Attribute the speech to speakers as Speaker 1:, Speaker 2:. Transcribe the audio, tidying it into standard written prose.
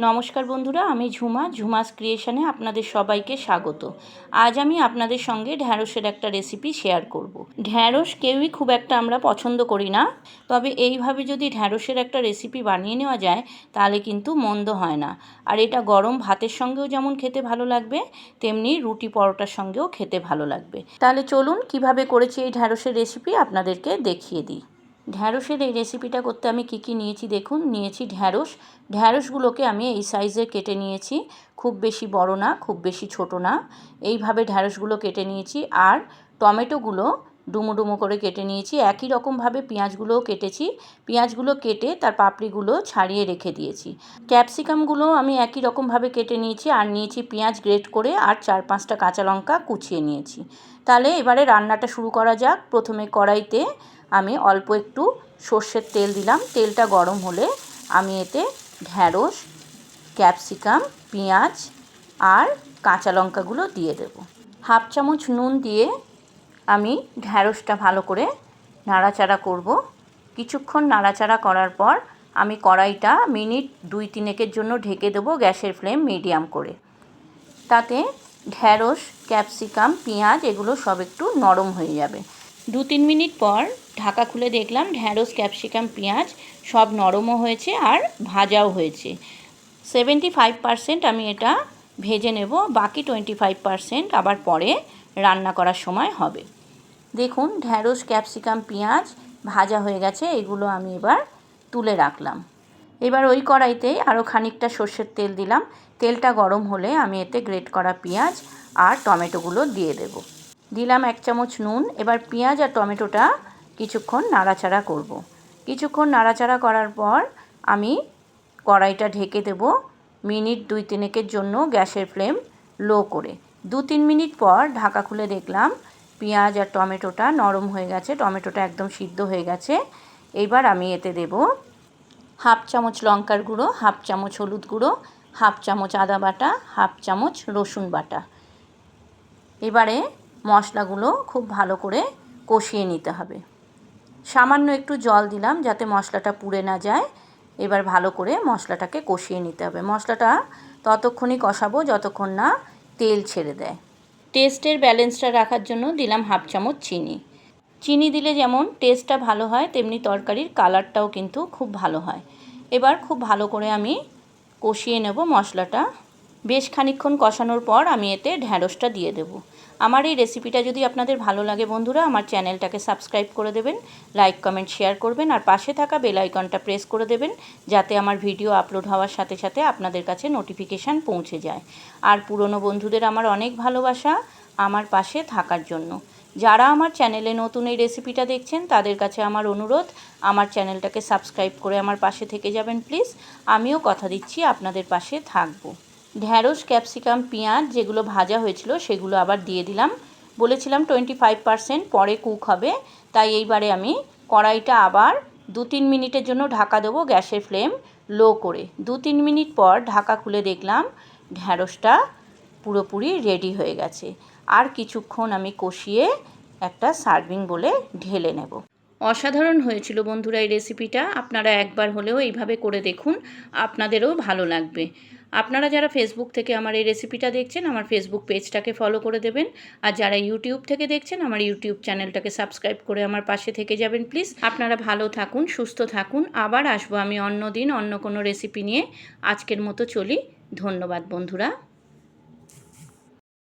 Speaker 1: নমস্কার বন্ধুরা, আমি ঝুমাস ক্রিয়েশনে আপনাদের সবাইকে স্বাগত। আজ আমি আপনাদের সঙ্গে ঢ্যাঁড়সের একটা রেসিপি শেয়ার করব। ঢ্যাঁড়স কেউই খুব একটা আমরা পছন্দ করি না, তবে এইভাবে যদি ঢ্যাঁড়সের একটা রেসিপি বানিয়ে নেওয়া যায় তাহলে কিন্তু মন্দ হয় না। আর এটা গরম ভাতের সঙ্গেও যেমন খেতে ভালো লাগবে, তেমনি রুটি পরোটার সঙ্গেও খেতে ভালো লাগবে। তাহলে চলুন কিভাবে করেছি এই ঢ্যাঁড়সের রেসিপি আপনাদেরকে দেখিয়ে দিই। ঢ্যাঁড়সের এই রেসিপিটা করতে আমি কী নিয়েছি দেখুন। নিয়েছি ঢ্যাঁড়সগুলোকে আমি এই সাইজে কেটে নিয়েছি, খুব বেশি বড় না, খুব বেশি ছোট না। এইভাবে ঢ্যাঁড়সগুলো কেটে নিয়েছি। আর টমেটোগুলো ডুমো ডুমো করে কেটে নিয়েছি। একই রকমভাবে পেঁয়াজগুলোও কেটেছি। পেঁয়াজগুলো কেটে তার পাপড়িগুলো ছাড়িয়ে রেখে দিয়েছি। ক্যাপসিকামগুলো আমি একই রকমভাবে কেটে নিয়েছি। আর নিয়েছি পেঁয়াজ গ্রেট করে, আর 4-5টা কাঁচা লঙ্কা কুচিয়ে নিয়েছি। তাহলে এবারে রান্নাটা শুরু করা যাক। প্রথমে কড়াইতে আমি অল্প একটু সর্ষের তেল দিলাম। তেলটা গরম হলে আমি এতে ঢ্যাঁড়স, ক্যাপসিকাম, পেঁয়াজ আর কাঁচা লঙ্কাগুলো দিয়ে দেব। 1/2 চামচ নুন দিয়ে আমি ঢ্যাঁড়সটা ভালো করে নাড়াচাড়া করব। কিছুক্ষণ নাড়াচাড়া করার পর আমি কড়াইটা মিনিট 2-3 জন্য ঢেকে দেবো, গ্যাসের ফ্লেম মিডিয়াম করে। তাতে ঢ্যাঁড়স, ক্যাপসিকাম, পেঁয়াজ এগুলো সব একটু নরম হয়ে যাবে। 2-3 মিনিট পর ঢাকা খুলে দেখলাম ঢ্যাঁড়স, ক্যাপসিকাম, পেঁয়াজ সব নরমও হয়েছে আর ভাজাও হয়েছে। 75% আমি এটা ভেজে নেব, বাকি 25% আবার পরে রান্না করার সময় হবে। দেখুন ঢ্যাঁড়স, ক্যাপসিকাম, পেঁয়াজ ভাজা হয়ে গেছে। এগুলো আমি এবার তুলে রাখলাম। এবার ওই কড়াইতেই আরও খানিকটা সর্ষের তেল দিলাম। তেলটা গরম হলে আমি এতে গ্রেট করা পেঁয়াজ আর টমেটোগুলো দিয়ে দেব। দিলাম 1 চামচ নুন। এবার পেঁয়াজ আর টমেটোটা কিছুক্ষণ নাড়াচাড়া করব। কিছুক্ষণ নাড়াচাড়া করার পর আমি কড়াইটা ঢেকে দেব মিনিট 2-3 জন্য, গ্যাসের ফ্লেম লো করে। 2-3 মিনিট পর ঢাকা খুলে দেখলাম পেঁয়াজ আর টমেটোটা নরম হয়ে গেছে, টমেটোটা একদম সিদ্ধ হয়ে গেছে। এবার আমি এতে দেব 1/2 চামচ লঙ্কার গুঁড়ো, 1/2 চামচ হলুদ গুঁড়ো, 1/2 চামচ আদা বাটা, 1/2 চামচ রসুন বাটা। এবারে মশলাগুলো খুব ভালো করে কষিয়ে নিতে হবে। সামান্য একটু জল দিলাম যাতে মশলাটা পুড়ে না যায়। এবার ভালো করে মশলাটাকে কষিয়ে নিতে হবে। মশলাটা ততক্ষণই কষাবো যতক্ষণ না তেল ছেড়ে দেয়। টেস্টের ব্যালেন্সটা রাখার জন্য দিলাম 1/2 চামচ চিনি। চিনি দিলে যেমন টেস্টটা ভালো হয়, তেমনি তরকারির কালারটাও কিন্তু খুব ভালো হয়। এবার খুব ভালো করে আমি কষিয়ে নেব মশলাটা। বেশ খানিকক্ষণ কষানোর পর আমি এতে ঢ্যাঁড়সটা দিয়ে দেব। আমার এই রেসিপিটা যদি আপনাদের ভালো লাগে বন্ধুরা, আমার চ্যানেলটাকে সাবস্ক্রাইব করে দেবেন, লাইক, কমেন্ট, শেয়ার করবেন আর পাশে থাকা বেল আইকনটা প্রেস করে দেবেন, যাতে আমার ভিডিও আপলোড হওয়ার সাথে সাথে আপনাদের কাছে নোটিফিকেশান পৌঁছে যায়। আর পুরনো বন্ধুদের আমার অনেক ভালোবাসা আমার পাশে থাকার জন্য। যারা আমার চ্যানেলে নতুন এই রেসিপিটা দেখছেন তাদের কাছে আমার অনুরোধ, আমার চ্যানেলটাকে সাবস্ক্রাইব করে আমার পাশে থেকে যাবেন প্লিজ। আমিও কথা দিচ্ছি আপনাদের পাশে থাকবো। ঢ্যাঁড়স, ক্যাপসিকাম, পেঁয়াজ যেগুলো ভাজা হয়েছিল সেগুলো আবার দিয়ে দিলাম। বলেছিলাম 25% পরে কুক হবে, তাই এইবারে আমি কড়াইটা আবার 2-3 মিনিটের জন্য ঢাকা দেবো, গ্যাসের ফ্লেম লো করে। 2-3 মিনিট পর ঢাকা খুলে দেখলাম ঢ্যাঁড়সটা পুরোপুরি রেডি হয়ে গেছে। আর কিছুক্ষণ আমি কষিয়ে একটা সার্ভিং বলে ঢেলে নেব। অসাধারণ হয়েছিল বন্ধুরা এই রেসিপিটা। আপনারা একবার হলেও এইভাবে করে দেখুন, আপনাদেরও ভালো লাগবে। আপনারা যারা ফেসবুক থেকে আমার এই রেসিপিটা দেখছেন, আমার ফেসবুক পেজটাকে ফলো করে দেবেন। আর যারা ইউটিউব থেকে দেখছেন, আমার ইউটিউব চ্যানেলটাকে সাবস্ক্রাইব করে আমার পাশে থেকে যাবেন প্লিজ। আপনারা ভালো থাকুন, সুস্থ থাকুন। আবার আসবো আমি অন্য দিন অন্য কোনো রেসিপি নিয়ে। আজকের মতো চলি। ধন্যবাদ বন্ধুরা।